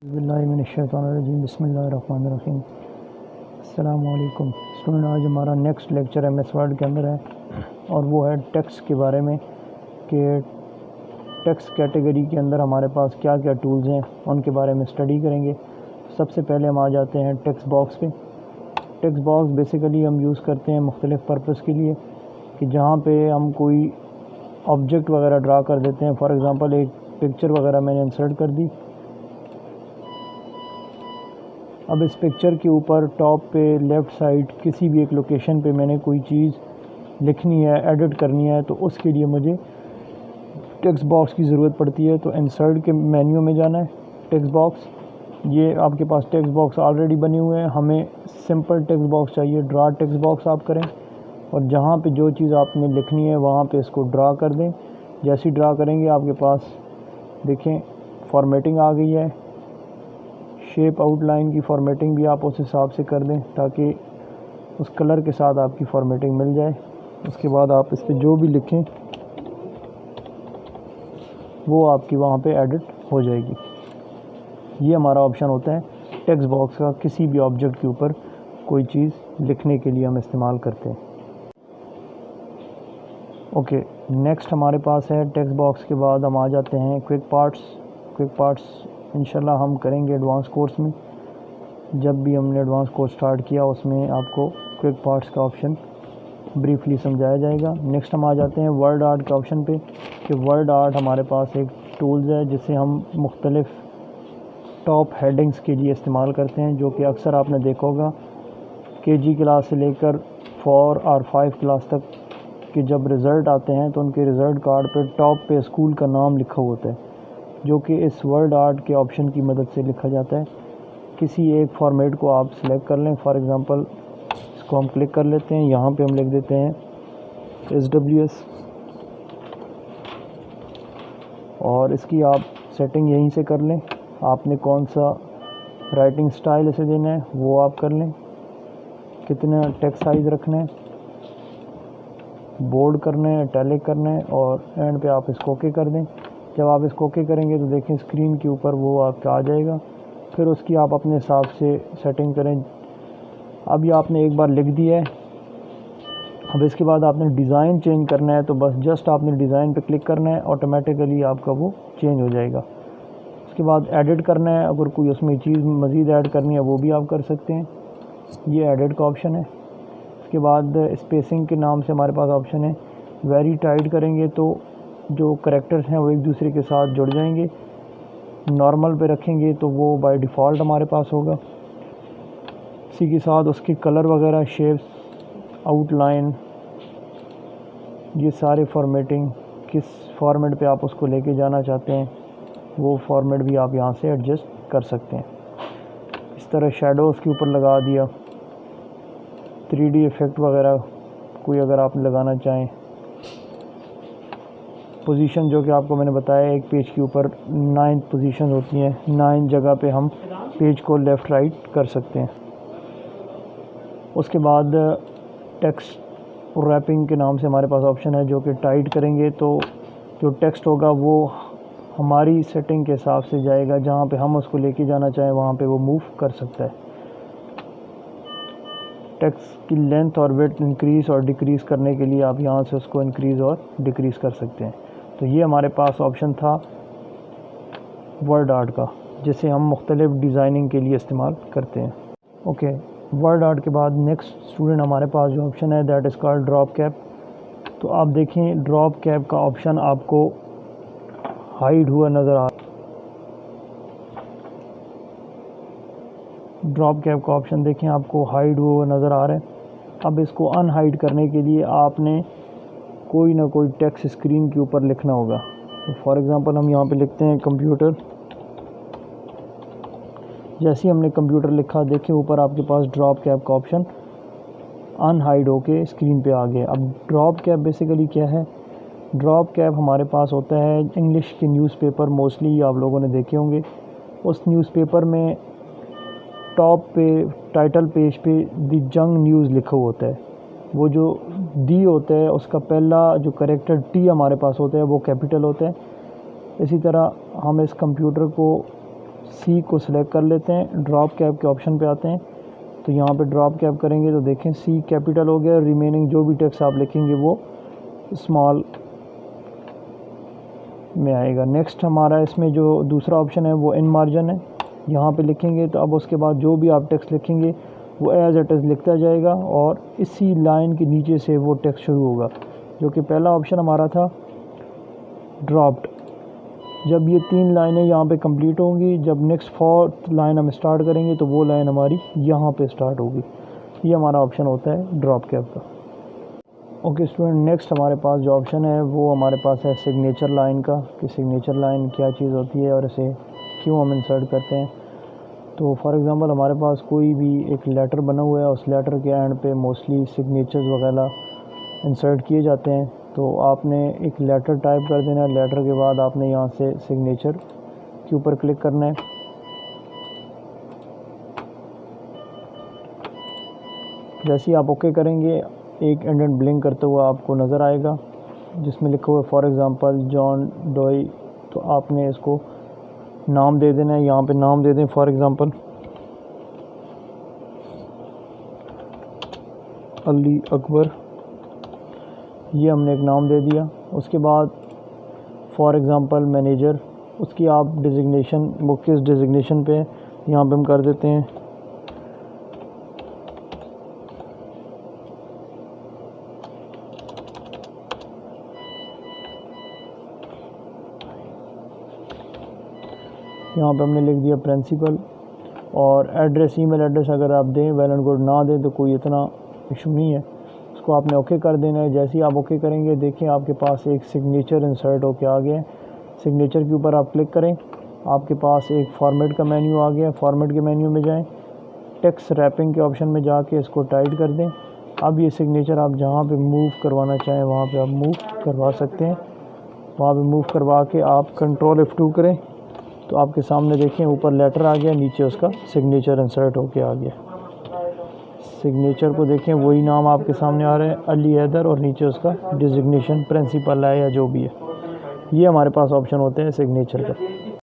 बिस्मिल्लाहिर्रहमानिर्रहीम बिस्मिल्लाहिर्रहमानिर्रहीम। अस्सलामुअलैकुम स्टूडेंट, आज हमारा नेक्स्ट लेक्चर एमएस वर्ड के अंदर है और वो है टेक्स्ट के बारे में कि टेक्स्ट कैटेगरी के अंदर हमारे पास क्या क्या टूल्स हैं उनके बारे में स्टडी करेंगे। सबसे पहले हम आ जाते हैं टेक्स्ट बॉक्स पे। टेक्स्ट बॉक्स बेसिकली हम यूज़ करते हैं मुख्तलिफ़ पर्पस के लिए कि जहाँ पे हम कोई ऑब्जेक्ट वगैरह ड्रा कर देते हैं। फॉर एग्ज़ाम्पल एक पिक्चर वगैरह मैंने इंसर्ट कर दी। अब इस पिक्चर के ऊपर टॉप पे लेफ़्ट साइड किसी भी एक लोकेशन पे मैंने कोई चीज़ लिखनी है, एडिट करनी है, तो उसके लिए मुझे टेक्स्ट बॉक्स की ज़रूरत पड़ती है। तो इंसर्ट के मेन्यू में जाना है, टेक्स्ट बॉक्स। ये आपके पास टेक्स्ट बॉक्स ऑलरेडी बने हुए हैं, हमें सिंपल टेक्स्ट बॉक्स चाहिए। ड्रा टेक्स्ट बॉक्स आप करें और जहाँ पे जो चीज़ आपने लिखनी है वहाँ पे इसको ड्रा कर दें। जैसे ही ड्रा करेंगे आपके पास देखें फॉर्मेटिंग आ गई है। शेप आउटलाइन की फॉर्मेटिंग भी आप उस हिसाब से कर दें ताकि उस कलर के साथ आपकी फॉर्मेटिंग मिल जाए। उसके बाद आप इस पर जो भी लिखें वो आपकी वहाँ पे एडिट हो जाएगी। ये हमारा ऑप्शन होता है टेक्स्ट बॉक्स का, किसी भी ऑब्जेक्ट के ऊपर कोई चीज़ लिखने के लिए हम इस्तेमाल करते हैं। ओके, नेक्स्ट हमारे पास है टेक्स्ट बॉक्स के बाद हम आ जाते हैं क्विक पार्ट्स। क्विक पार्ट्स इंशाल्लाह हम करेंगे एडवांस कोर्स में। जब भी हमने एडवांस कोर्स स्टार्ट किया उसमें आपको क्विक पार्ट्स का ऑप्शन ब्रीफली समझाया जाएगा। नेक्स्ट हम आ जाते हैं वर्ड आर्ट के ऑप्शन पे कि वर्ड आर्ट हमारे पास एक टूल्स है जिसे हम मुख्तलिफ़ टॉप हेडिंग्स के लिए इस्तेमाल करते हैं, जो कि अक्सर आपने देखा होगा केजी क्लास से लेकर 4 और 5 क्लास तक के जब रिज़ल्ट आते हैं तो उनके रिज़ल्ट कार्ड पे टॉप पे स्कूल का नाम लिखा होता है, जो कि इस वर्ड आर्ट के ऑप्शन की मदद से लिखा जाता है। किसी एक फॉर्मेट को आप सिलेक्ट कर लें। फॉर एग्ज़ाम्पल इसको हम क्लिक कर लेते हैं, यहाँ पे हम लिख देते हैं SWS और इसकी आप सेटिंग यहीं से कर लें। आपने कौन सा राइटिंग स्टाइल इसे देना है वो आप कर लें, कितना टेक्स्ट साइज़ रखना है, बोल्ड करना है, इटैलिक करना है और एंड पे आप इसको ओके कर दें। जब आप इसको ओके करेंगे तो देखें स्क्रीन के ऊपर वो आपका आ जाएगा। फिर उसकी आप अपने हिसाब से सेटिंग करें। अब ये आपने एक बार लिख दिया है, अब इसके बाद आपने डिज़ाइन चेंज करना है तो बस जस्ट आपने डिज़ाइन पे क्लिक करना है, ऑटोमेटिकली आपका वो चेंज हो जाएगा। उसके बाद एडिट करना है, अगर कोई उसमें चीज़ मज़ीद ऐड करनी है वो भी आप कर सकते हैं, ये एडिट का ऑप्शन है। उसके बाद स्पेसिंग के नाम से हमारे पास ऑप्शन है। वेरी टाइट करेंगे तो जो करैक्टर्स हैं वो एक दूसरे के साथ जुड़ जाएंगे। नॉर्मल पे रखेंगे तो वो बाय डिफ़ॉल्ट हमारे पास होगा। इसी के साथ उसके कलर वगैरह, शेप्स, आउटलाइन, ये सारे फॉर्मेटिंग किस फॉर्मेट पे आप उसको लेके जाना चाहते हैं वो फॉर्मेट भी आप यहाँ से एडजस्ट कर सकते हैं। इस तरह शेडोज़ के ऊपर लगा दिया, 3D इफ़ेक्ट वगैरह कोई अगर आप लगाना चाहें। पोजीशन जो कि आपको मैंने बताया एक पेज के ऊपर 9 पोजीशन होती हैं, 9 जगह पे हम पेज को लेफ़्ट राइट कर सकते हैं। उसके बाद टेक्स्ट रैपिंग के नाम से हमारे पास ऑप्शन है, जो कि टाइट करेंगे तो जो टेक्स्ट होगा वो हमारी सेटिंग के हिसाब से जाएगा, जहाँ पे हम उसको लेके जाना चाहें वहाँ पे वो मूव कर सकता है। टेक्स्ट की लेंथ और विड्थ इंक्रीज़ और डिक्रीज़ करने के लिए आप यहाँ से उसको इंक्रीज़ और डिक्रीज़ कर सकते हैं। तो ये हमारे पास ऑप्शन था वर्ड आर्ट का, जिसे हम मुख्तलिफ़ डिज़ाइनिंग के लिए इस्तेमाल करते हैं। ओके, वर्ड आर्ट के बाद नेक्स्ट स्टूडेंट हमारे पास जो ऑप्शन है that is called drop cap. तो आप देखें ड्रॉप कैप का ऑप्शन आपको हाइड हुआ नज़र आ, ड्रॉप कैप का ऑप्शन देखें आपको हाइड हुआ नज़र आ रहा है। अब इसको अनहाइड करने के लिए आपने कोई ना कोई टेक्स्ट स्क्रीन के ऊपर लिखना होगा। तो फॉर एग्ज़ाम्पल हम यहाँ पे लिखते हैं कंप्यूटर। जैसे ही हमने कंप्यूटर लिखा देखें ऊपर आपके पास ड्रॉप कैप का ऑप्शन अनहाइड होके स्क्रीन पे आ गया। अब ड्रॉप कैप बेसिकली क्या है? ड्रॉप कैप हमारे पास होता है इंग्लिश के न्यूज़पेपर, मोस्टली आप लोगों ने देखे होंगे। उस न्यूज़पेपर में टॉप पे टाइटल पेज पे दी जंग न्यूज़ लिखा होता है। वो जो दी होता है उसका पहला जो कैरेक्टर टी हमारे पास होता है वो कैपिटल होता है। इसी तरह हम इस कंप्यूटर को सी को सिलेक्ट कर लेते हैं, ड्रॉप कैप के ऑप्शन पे आते हैं। तो यहाँ पे ड्रॉप कैप करेंगे तो देखें सी कैपिटल हो गया, रिमेनिंग जो भी टेक्स्ट आप लिखेंगे वो स्मॉल में आएगा। नेक्स्ट हमारा इसमें जो दूसरा ऑप्शन है वो इन मार्जिन है, यहाँ पे लिखेंगे तो अब उसके बाद जो भी आप टेक्स्ट लिखेंगे वो एज इट इज़ लिखता जाएगा और इसी लाइन के नीचे से वो टेक्स्ट शुरू होगा, जो कि पहला ऑप्शन हमारा था ड्रॉप्ड। जब ये 3 लाइनें यहाँ पे कंप्लीट होंगी, जब नेक्स्ट 4th लाइन हम स्टार्ट करेंगे तो वो लाइन हमारी यहाँ पे स्टार्ट होगी। ये हमारा ऑप्शन होता है ड्रॉप कैप का। ओके स्टूडेंट, नेक्स्ट हमारे पास जो ऑप्शन है वो हमारे पास है सिग्नेचर लाइन का, कि सिग्नेचर लाइन क्या चीज़ होती है और इसे क्यों हम इंसर्ट करते हैं। तो फॉर एग्ज़ाम्पल हमारे पास कोई भी एक लेटर बना हुआ है, उस लेटर के एंड पे मोस्टली सिग्नेचर्स वगैरह इंसर्ट किए जाते हैं। तो आपने एक लेटर टाइप कर देना है, लेटर के बाद आपने यहाँ से सिग्नेचर के ऊपर क्लिक करना है। जैसे ही आप ओके करेंगे एक इंडेंट ब्लिंक करते हुआ आपको नज़र आएगा जिसमें लिखा हुआ है फॉर एग्ज़ाम्पल जॉन डोई। तो आपने इसको नाम दे देना है, यहाँ पे नाम दे दें फॉर एग्ज़ाम्पल अली अकबर, ये हमने एक नाम दे दिया। उसके बाद फॉर एग्ज़ाम्पल मैनेजर, उसकी आप डिज़िग्नेशन वो किस डिज़िग्नेशन पे है यहाँ पे हम कर देते हैं यहाँ पे हमने लिख दिया प्रिंसिपल। और एड्रेस ईमेल एड्रेस अगर आप दें वेल एंड गुड, ना दें तो कोई इतना इशू नहीं है। उसको आपने ओके कर देना है। जैसे ही आप ओके करेंगे देखें आपके पास एक सिग्नेचर इंसर्ट होके आ गया है। सिग्नेचर के ऊपर आप क्लिक करें, आपके पास एक फॉर्मेट का मेन्यू आ गया है। फॉर्मेट के मेन्यू में जाएं, टेक्स्ट रैपिंग के ऑप्शन में जाके इसको टाइट कर दें। अब ये सिग्नेचर आप जहाँ पे मूव करवाना चाहें वहाँ पे आप मूव करवा सकते हैं। वहाँ पे मूव करवा के आप कंट्रोल F2 करें तो आपके सामने देखें ऊपर लेटर आ गया, नीचे उसका सिग्नेचर इंसर्ट होके आ गया। सिग्नेचर को देखें वही नाम आपके सामने आ रहा है अली हैदर, और नीचे उसका डिज़िग्नेशन प्रिंसिपल है या जो भी है। ये हमारे पास ऑप्शन होते हैं सिग्नेचर का।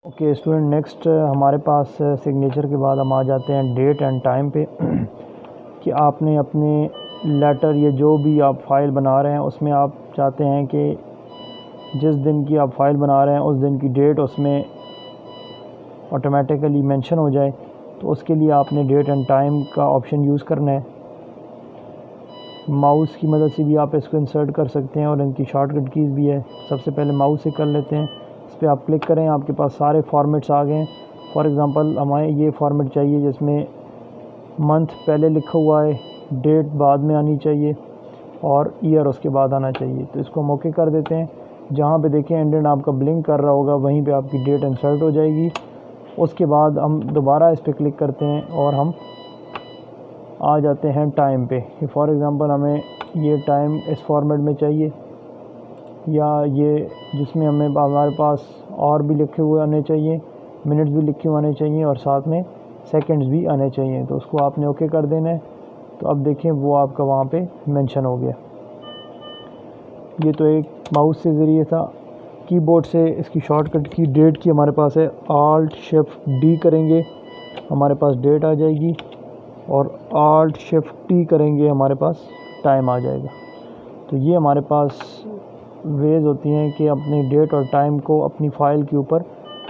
ओके स्टूडेंट, नेक्स्ट हमारे पास सिग्नेचर के बाद हम आ जाते हैं डेट एंड टाइम पे कि आपने अपने लेटर या जो भी आप फाइल बना रहे हैं उसमें आप चाहते हैं कि जिस दिन की आप फाइल बना रहे हैं उस दिन की डेट उसमें ऑटोमेटिकली मेंशन हो जाए। तो उसके लिए आपने डेट एंड टाइम का ऑप्शन यूज़ करना है। माउस की मदद से भी आप इसको इंसर्ट कर सकते हैं और इनकी शॉर्टकट कीज़ भी है। सबसे पहले माउस से कर लेते हैं, इस पर आप क्लिक करें, आपके पास सारे फॉर्मेट्स आ गए हैं। फॉर एग्ज़ाम्पल हमें ये फॉर्मेट चाहिए जिसमें मंथ पहले लिखा हुआ है, डेट बाद में आनी चाहिए और ईयर उसके बाद आना चाहिए। तो इसको हम ओके कर देते हैं। जहाँ पे देखें इंडेंट आपका ब्लिंक कर रहा होगा वहीं पे आपकी डेट इंसर्ट हो जाएगी। उसके बाद हम दोबारा इस पर क्लिक करते हैं और हम आ जाते हैं टाइम पे। फॉर एग्ज़ाम्पल हमें ये टाइम इस फॉर्मेट में चाहिए, या ये जिसमें हमें हमारे पास और भी लिखे हुए आने चाहिए, मिनट्स भी लिखे हुए आने चाहिए और साथ में सेकंड्स भी आने चाहिए। तो उसको आपने ओके कर देना है। तो अब देखें वो आपका वहाँ पे मेंशन हो गया। ये तो एक माउस से ज़रिए था। कीबोर्ड से इसकी शॉर्टकट की डेट की हमारे पास है Alt Shift D करेंगे हमारे पास डेट आ जाएगी, और Alt Shift T करेंगे हमारे पास टाइम आ जाएगा। तो ये हमारे पास वेज होती हैं कि अपनी डेट और टाइम को अपनी फ़ाइल के ऊपर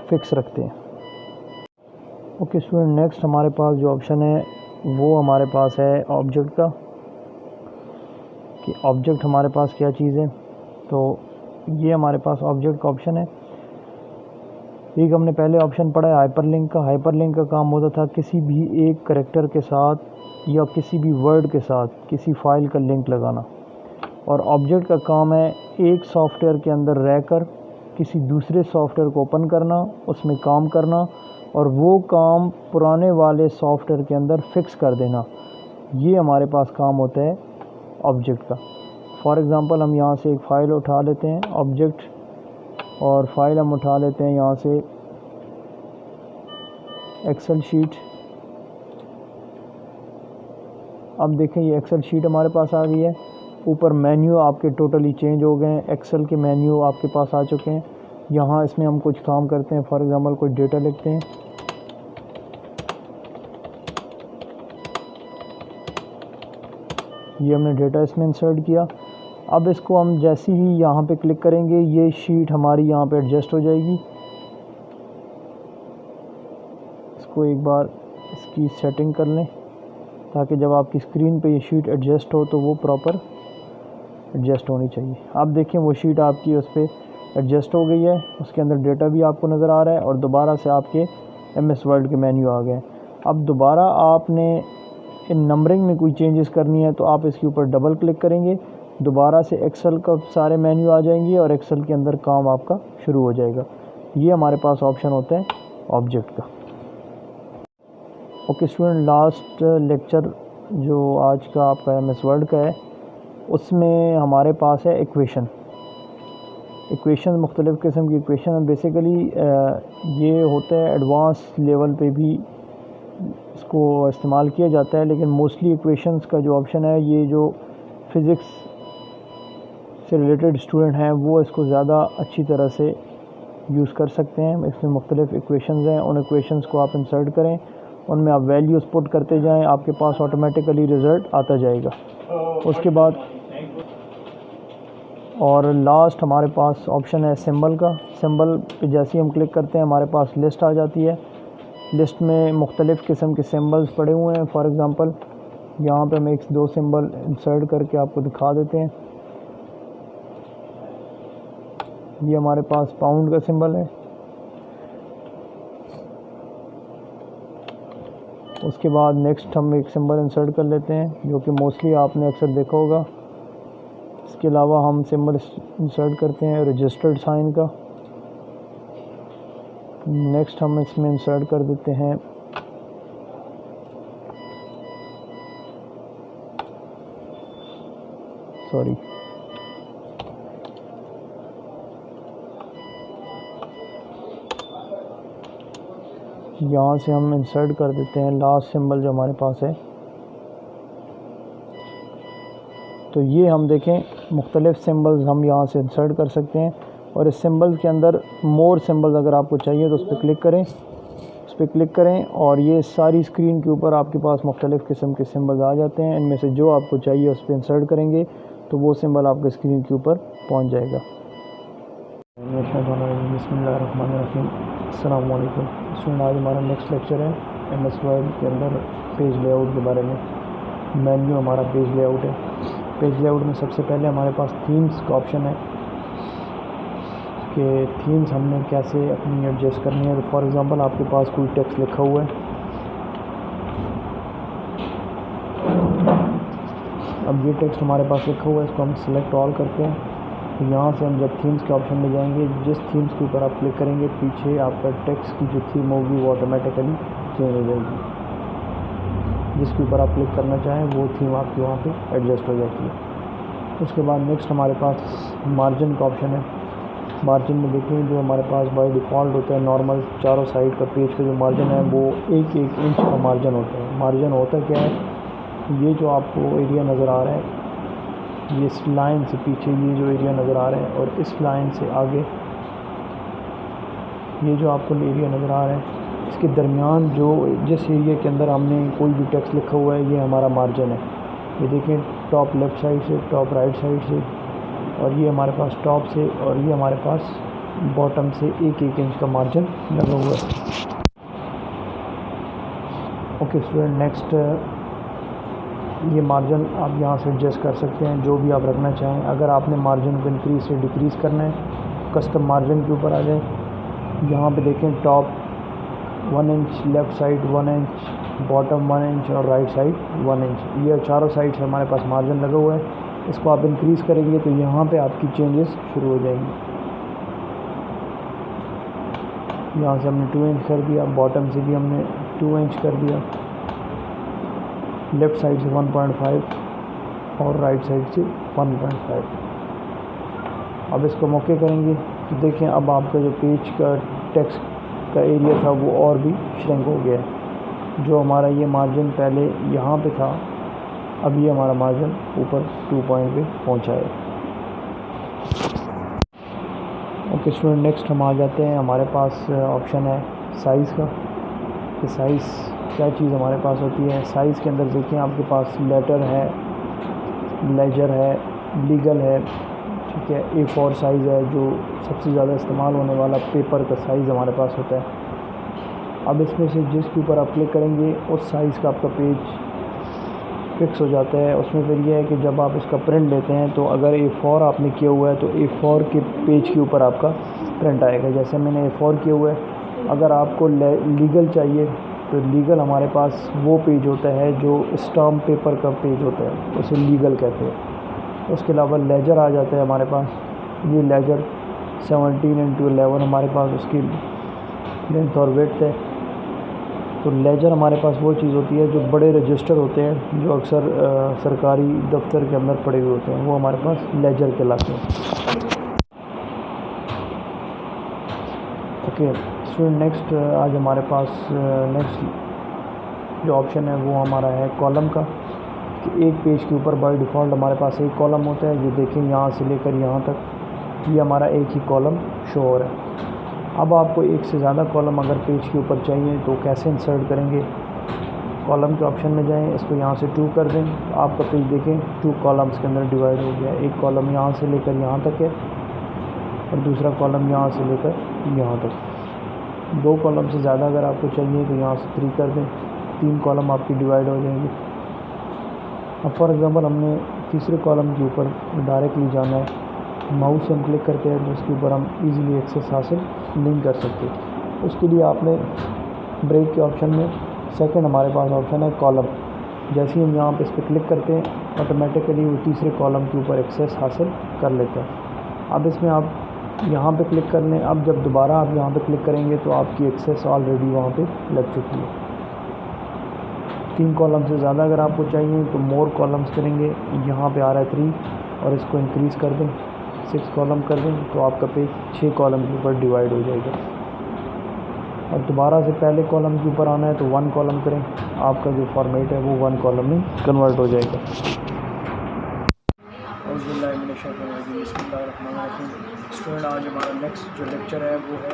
फिक्स रखते हैं। ओके स्टूडेंट, नेक्स्ट हमारे पास जो ऑप्शन है वो हमारे पास है ऑब्जेक्ट का, कि ऑब्जेक्ट हमारे पास क्या चीज़ है। तो ये हमारे पास ऑब्जेक्ट का ऑप्शन है। एक हमने पहले ऑप्शन पढ़ा है हाइपरलिंक का। हाइपरलिंक का काम होता था किसी भी एक करैक्टर के साथ या किसी भी वर्ड के साथ किसी फ़ाइल का लिंक लगाना, और ऑब्जेक्ट का काम है एक सॉफ्टवेयर के अंदर रहकर किसी दूसरे सॉफ्टवेयर को ओपन करना, उसमें काम करना और वो काम पुराने वाले सॉफ्टवेयर के अंदर फिक्स कर देना। ये हमारे पास काम होता है ऑब्जेक्ट का। फॉर एग्ज़ाम्पल हम यहाँ से एक फ़ाइल उठा लेते हैं ऑब्जेक्ट, और फाइल हम उठा लेते हैं यहाँ से एक्सेल शीट। अब देखें ये एक्सेल शीट हमारे पास आ गई है। ऊपर मेन्यू आपके टोटली चेंज हो गए हैं, एक्सेल के मेन्यू आपके पास आ चुके हैं। यहाँ इसमें हम कुछ काम करते हैं, फॉर एग्ज़ाम्पल कोई डेटा लिखते हैं। ये हमने डेटा इसमें इंसर्ट किया। अब इसको हम जैसे ही यहाँ पे क्लिक करेंगे ये शीट हमारी यहाँ पे एडजस्ट हो जाएगी। इसको एक बार इसकी सेटिंग कर लें ताकि जब आपकी स्क्रीन पे ये शीट एडजस्ट हो तो वो प्रॉपर एडजस्ट होनी चाहिए। आप देखें वो शीट आपकी उस पर एडजस्ट हो गई है, उसके अंदर डेटा भी आपको नज़र आ रहा है और दोबारा से आपके MS वर्ड के मेन्यू आ गए। अब दोबारा आपने इन नंबरिंग में कोई चेंजेस करनी है तो आप इसके ऊपर डबल क्लिक करेंगे, दोबारा से एक्सेल का सारे मेन्यू आ जाएंगे और एक्सेल के अंदर काम आपका शुरू हो जाएगा। ये हमारे पास ऑप्शन होता है ऑब्जेक्ट का। ओके स्टूडेंट, लास्ट लेक्चर जो आज का आपका MS वर्ड का है उसमें हमारे पास है इक्वेशन। मुख्तलिफ़ किस्म की इक्वेशन बेसिकली ये होता है एडवांस लेवल पे भी इसको इस्तेमाल किया जाता है, लेकिन मोस्टली इक्वेशंस का जो ऑप्शन है ये जो फ़िज़िक्स से रिलेटेड स्टूडेंट हैं वो इसको ज़्यादा अच्छी तरह से यूज़ कर सकते हैं। इसमें मुख्तलिफ़ इक्वेशंस हैं, उन इक्वेशंस को आप इंसर्ट करें, उनमें आप वैल्यूज़ पुट करते जाएं, आपके पास ऑटोमेटिकली रिज़ल्ट आता जाएगा। उसके बाद और लास्ट हमारे पास ऑप्शन है सिंबल का। सिंबल पे जैसे ही हम क्लिक करते हैं हमारे पास लिस्ट आ जाती है। लिस्ट में मुख्तलिफ़ किस्म के सिंबल्स पड़े हुए हैं। फॉर एग्ज़ाम्पल यहाँ पे हम 1-2 सिंबल इंसर्ट करके आपको दिखा देते हैं। ये हमारे पास पाउंड का सिंबल है। उसके बाद नेक्स्ट हम एक सिंबल इंसर्ट कर लेते हैं जो कि मोस्टली आपने अक्सर देखा होगा। इसके अलावा हम सिंबल इंसर्ट करते हैं रजिस्टर्ड साइन का। नेक्स्ट हम इसमें इंसर्ट कर देते हैं यहाँ से हम इंसर्ट कर देते हैं लास्ट सिंबल जो हमारे पास है। तो ये हम देखें मुख्तलिफ़ सिंबल्स हम यहाँ से इंसर्ट कर सकते हैं और इस सिंबल के अंदर मोर सिंबल्स अगर आपको चाहिए तो उस पर क्लिक करें और ये सारी स्क्रीन के ऊपर आपके पास मुख्तलिफ़ किस्म के सिंबल्स आ जाते हैं। इनमें से जो आपको चाहिए उस पर इंसर्ट करेंगे तो वो सिंबल आपके स्क्रीन के ऊपर पहुँच जाएगा। बिस्मिल्लाहिर्रहमानिर्रहीम, अस्सलाम वालेकुम। स्टूडेंट, आज हमारा नेक्स्ट लेक्चर है MS वर्ड के अंदर पेज लेआउट के बारे में। मेन्यू हमारा पेज लेआउट है। पेज लेआउट में सबसे पहले हमारे पास थीम्स का ऑप्शन है कि थीम्स हमने कैसे अपनी एडजस्ट करनी है। तो फॉर एग्ज़ाम्पल आपके पास कोई टेक्स्ट लिखा हुआ है, अब ये टेक्स्ट हमारे पास लिखा हुआ है, इसको हम सिलेक्ट ऑल करते हैं। तो यहाँ से हम जब थीम्स के ऑप्शन में जाएंगे, जिस थीम्स के ऊपर आप क्लिक करेंगे पीछे आपका टेक्स्ट की जो थीम होगी वो ऑटोमेटिकली चेंज हो जाएगी। जिसके ऊपर आप क्लिक करना चाहें वो थीम आपकी वहाँ पे एडजस्ट हो जाती है। उसके बाद नेक्स्ट हमारे पास मार्जिन का ऑप्शन है। मार्जिन में देखें जो हमारे पास बाय डिफ़ॉल्ट होता है नॉर्मल चारों साइड का पेज का जो मार्जिन है वो 1-1 इंच का मार्जिन होता है। मार्जिन होता क्या है, ये जो आपको एरिया नज़र आ रहा है, ये इस लाइन से पीछे ये जो एरिया नज़र आ रहा है और इस लाइन से आगे ये जो आपको एरिया नज़र आ रहा है, इसके दरमियान जो जिस एरिया के अंदर हमने कोई भी टेक्स्ट लिखा हुआ है ये हमारा मार्जिन है। ये देखें टॉप लेफ़्ट साइड से, टॉप राइट साइड से, और ये हमारे पास टॉप से और ये हमारे पास बॉटम से 1-1 इंच का मार्जिन लगा हुआ है। ओके स्टूडेंट, नेक्स्ट ये मार्जिन आप यहाँ से एडजस्ट कर सकते हैं जो भी आप रखना चाहें। अगर आपने मार्जिन को इंक्रीज़ से डिक्रीज़ करना है, कस्टम मार्जिन के ऊपर आ जाए। यहाँ पे देखें top 1 inch, left side 1 inch, bottom 1 inch और राइट साइड 1 इंच, ये चारों साइड से हमारे पास मार्जिन लगा हुआ है। इसको आप इंक्रीज़ करेंगे तो यहाँ पे आपकी चेंजेस शुरू हो जाएंगी। यहाँ से हमने 2 इंच कर दिया, बॉटम से भी हमने 2 इंच कर दिया, लेफ़्ट साइड से 1.5 और राइट साइड से 1.5। अब इसको मौके करेंगे तो देखें अब आपका जो पेज का टेक्स्ट का एरिया था वो और भी श्रिंक हो गया है। जो हमारा ये मार्जिन पहले यहाँ पे था, अब ये हमारा मार्जिन ऊपर 2 पॉइंट पे पहुँचा है। ओके स्टूडेंट, नेक्स्ट हम आ जाते हैं, हमारे पास ऑप्शन है साइज़ का। कि साइज़ क्या चीज़ हमारे पास होती है। साइज़ के अंदर देखें आपके पास लेटर है, लेजर है, लीगल है, ठीक है, A4 साइज़ है जो सबसे ज़्यादा इस्तेमाल होने वाला पेपर का साइज़ हमारे पास होता है। अब इसमें से जिसके ऊपर आप क्लिक करेंगे उस साइज़ का आपका पेज फिक्स हो जाता है। उसमें फिर यह है कि जब आप इसका प्रिंट लेते हैं तो अगर A4 आपने किया हुआ है तो A4 के पेज के ऊपर आपका प्रिंट आएगा। जैसे मैंने A4 किया हुआ है। अगर आपको लीगल चाहिए तो लीगल हमारे पास वो पेज होता है जो स्टाम्प पेपर का पेज होता है, उसे लीगल कहते हैं। उसके अलावा लेजर आ जाता है हमारे पास। ये लेजर 17x11 हमारे पास उसकी लेंथ और विड्थ है। तो लेजर हमारे पास वो चीज़ होती है जो बड़े रजिस्टर होते हैं जो अक्सर सरकारी दफ्तर के अंदर पड़े हुए होते हैं, वो हमारे पास लेजर कहलाते हैं। ओके स्टूडेंट, नेक्स्ट आज हमारे पास नेक्स्ट जो ऑप्शन है वो हमारा है कॉलम का, कि एक पेज के ऊपर बाय डिफ़ॉल्ट हमारे पास एक कॉलम होता है। ये देखें यहाँ से लेकर यहाँ तक ये हमारा एक ही कॉलम शो हो रहा है। अब आपको एक से ज़्यादा कॉलम अगर पेज के ऊपर चाहिए तो कैसे इंसर्ट करेंगे? कॉलम के ऑप्शन में जाएं, इसको यहाँ से 2 कर दें, आपका पेज देखें 2 कॉलम्स के अंदर डिवाइड हो गया। एक कॉलम यहाँ से लेकर यहाँ तक है और दूसरा कॉलम यहाँ से लेकर यहाँ तक। 2 कॉलम से ज़्यादा अगर आपको चाहिए तो यहाँ से 3 कर दें, 3 कॉलम आपकी डिवाइड हो जाएंगे। अब फॉर एग्ज़ाम्पल हमने तीसरे कॉलम के ऊपर डायरेक्टली जाना है, माउस से हम क्लिक करते हैं तो उसके ऊपर हम इजीली एक्सेस हासिल नहीं कर सकते। उसके लिए आपने ब्रेक के ऑप्शन में सेकंड हमारे पास ऑप्शन है कॉलम। जैसे ही हम यहाँ पे इस पर क्लिक करते हैं ऑटोमेटिकली वो तीसरे कॉलम के ऊपर एक्सेस हासिल कर लेते हैं। अब इसमें आप यहाँ पे क्लिक कर लें। अब जब दोबारा आप यहाँ पे क्लिक करेंगे तो आपकी एक्सेस ऑलरेडी वहाँ पे लग चुकी है। 3 कॉलम से ज़्यादा अगर आपको चाहिए तो मोर कॉलम्स करेंगे, यहाँ पे आ रहा है 3 और इसको इंक्रीज़ कर दें, 6 कॉलम कर दें तो आपका पेज 6 कॉलम के ऊपर डिवाइड हो जाएगा। और दोबारा से पहले कॉलम के ऊपर आना है तो 1 कॉलम करें, आपका जो फॉर्मेट है वो 1 कॉलम में कन्वर्ट हो जाएगा। स्टूडेंट, आज हमारा नेक्स्ट जो लेक्चर है वो है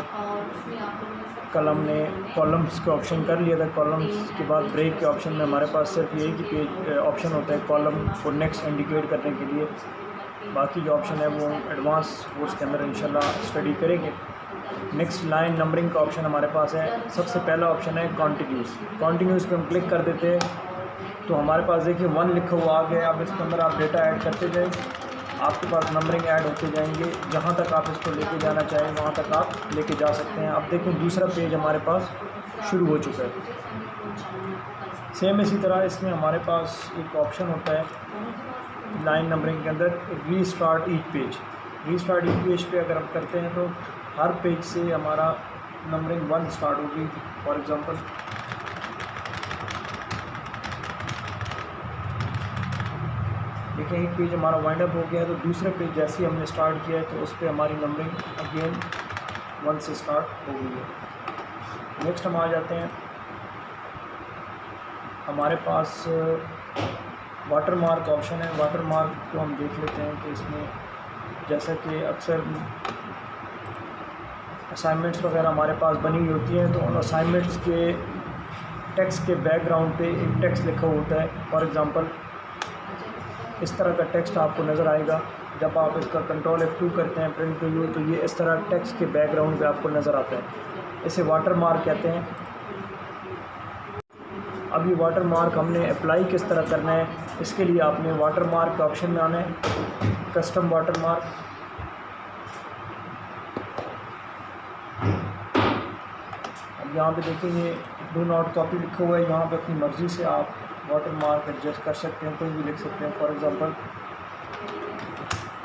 कल हमने कॉलम्स के ऑप्शन कर लिया था। कॉलम्स के बाद ब्रेक के ऑप्शन में हमारे पास सिर्फ यही कि पेज ऑप्शन होता है कॉलम को नेक्स्ट इंडिकेट करने के लिए। बाकी जो ऑप्शन है वो एडवांस कोर्स के अंदर इंशाल्लाह स्टडी करेंगे। नेक्स्ट लाइन नंबरिंग का ऑप्शन हमारे पास है। सबसे पहला ऑप्शन है कॉन्टिन्यूस पे हम क्लिक कर देते हैं तो हमारे पास देखिए 1 लिखा हुआ आ गया। अब इसके अंदर आप डेटा ऐड करते जाएं, आपके पास नंबरिंग ऐड होते जाएंगे। जहाँ तक आप इसको लेके जाना चाहें वहाँ तक आप लेके जा सकते हैं। अब देखिए दूसरा पेज हमारे पास शुरू हो चुका है। सेम इसी तरह इसमें हमारे पास एक ऑप्शन होता है लाइन नंबरिंग के अंदर रीस्टार्ट ईच पेज पे अगर हम करते हैं तो हर पेज से हमारा नंबरिंग 1 स्टार्ट होगी। फॉर एग्ज़ाम्पल देखिए एक पेज हमारा वाइंड अप हो गया है तो दूसरे पेज जैसे ही हमने स्टार्ट किया है तो उस पर हमारी नंबरिंग अगेन 1 से स्टार्ट हो गई है। नेक्स्ट हम आ जाते हैं, हमारे पास वाटर मार्क ऑप्शन है। वाटर मार्क को हम देख लेते हैं कि इसमें जैसा कि अक्सर असाइनमेंट्स वगैरह हमारे पास बनी हुई होती हैं तो उन असाइनमेंट्स के टेक्स्ट के बैकग्राउंड पे एक टेक्स्ट लिखा होता है। फॉर एग्ज़ाम्पल इस तरह का टेक्स्ट आपको नज़र आएगा। जब आप इसका कंट्रोल F2 करते हैं प्रिंट प्रीव्यू तो ये इस तरह टेक्स्ट के बैकग्राउंड पे आपको नज़र आता है। इसे वाटर मार्क कहते हैं। अब ये वाटर मार्क हमने अप्लाई किस तरह करना है, इसके लिए आपने वाटर मार्क के ऑप्शन में आना है, कस्टम वाटर मार्क। अब यहाँ पे देखेंगे डू नॉट कॉपी लिखा हुआ है। यहाँ पे अपनी मर्ज़ी से आप वाटर मार्क एडजस्ट कर सकते हैं, कोई भी लिख सकते हैं। फॉर एग्ज़ाम्पल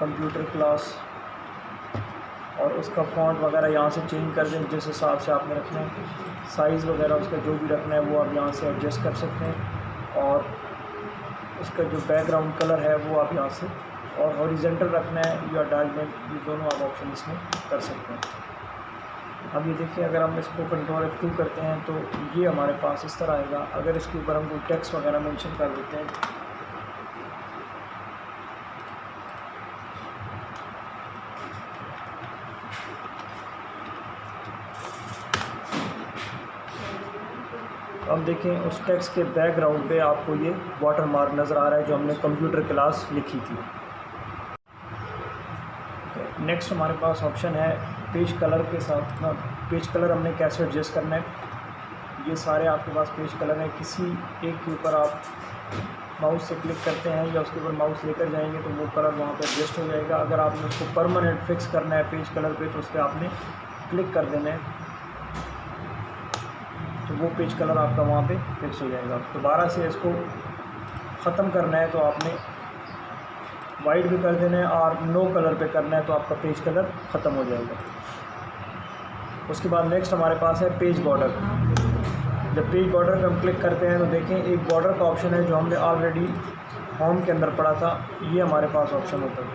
कंप्यूटर क्लास और उसका फ़ॉन्ट वगैरह यहाँ से चेंज कर दें जिस हिसाब से आपने रखना है। साइज़ वगैरह उसका जो भी रखना है वो आप यहाँ से एडजस्ट कर सकते हैं। और उसका जो बैकग्राउंड कलर है वो आप यहाँ से, और हॉरिजेंटल रखना है या डायगोनल, ये दोनों आप ऑप्शन इसमें कर सकते हैं। अब ये देखिए अगर हम इसको कंट्रोल F2 करते हैं तो ये हमारे पास इस तरह आएगा। अगर इसके ऊपर हम कोई टेक्स्ट वगैरह मेंशन कर देते हैं अब देखें उस टेक्स्ट के बैकग्राउंड पे आपको ये वाटर मार्क नज़र आ रहा है जो हमने कंप्यूटर क्लास लिखी थी। नेक्स्ट हमारे पास ऑप्शन है पेज कलर के साथ ना, पेज कलर हमने कैसे एडजस्ट करना है। ये सारे आपके पास पेज कलर हैं, किसी एक के ऊपर आप माउस से क्लिक करते हैं या उसके ऊपर माउस लेकर जाएंगे तो वो कलर वहाँ पे एडजस्ट हो जाएगा। अगर आपने उसको परमानेंट फिक्स करना है पेज कलर पे तो उस पर आपने क्लिक कर देना है तो वो पेज कलर आपका वहाँ पे फिक्स हो जाएगा। दोबारा से इसको ख़त्म करना है तो आपने वाइट भी कर देना है और नो कलर पे करना है तो आपका पेज कलर ख़त्म हो जाएगा। उसके बाद नेक्स्ट हमारे पास है पेज बॉर्डर। जब पेज बॉर्डर पर हम क्लिक करते हैं तो देखें एक बॉर्डर का ऑप्शन है जो हमने ऑलरेडी होम के अंदर पढ़ा था। ये हमारे पास ऑप्शन होता है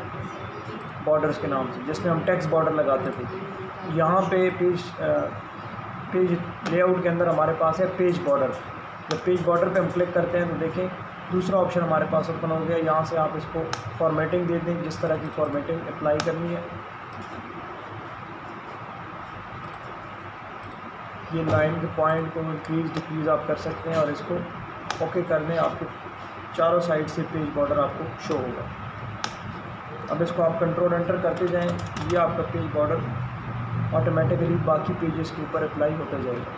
बॉर्डर्स के नाम से, जिसमें हम टेक्स्ट बॉर्डर लगाते थे। यहाँ पे पेज लेआउट के अंदर हमारे पास है पेज बॉर्डर। जब पेज बॉर्डर पे हम क्लिक करते हैं तो देखें दूसरा ऑप्शन हमारे पास ओपन हो गया। यहाँ से आप इसको फॉर्मेटिंग दे दें, जिस तरह की फॉर्मेटिंग अप्लाई करनी है। ये लाइन के पॉइंट को इंक्रीज़ डिक्रीज़ आप कर सकते हैं और इसको ओके कर दें। आपके चारों साइड से पेज बॉर्डर आपको शो होगा। अब इसको आप कंट्रोल एंटर करते जाएं, ये आपका पेज बॉर्डर ऑटोमेटिकली बाकी पेजेस के ऊपर अप्लाई होता जाएगा।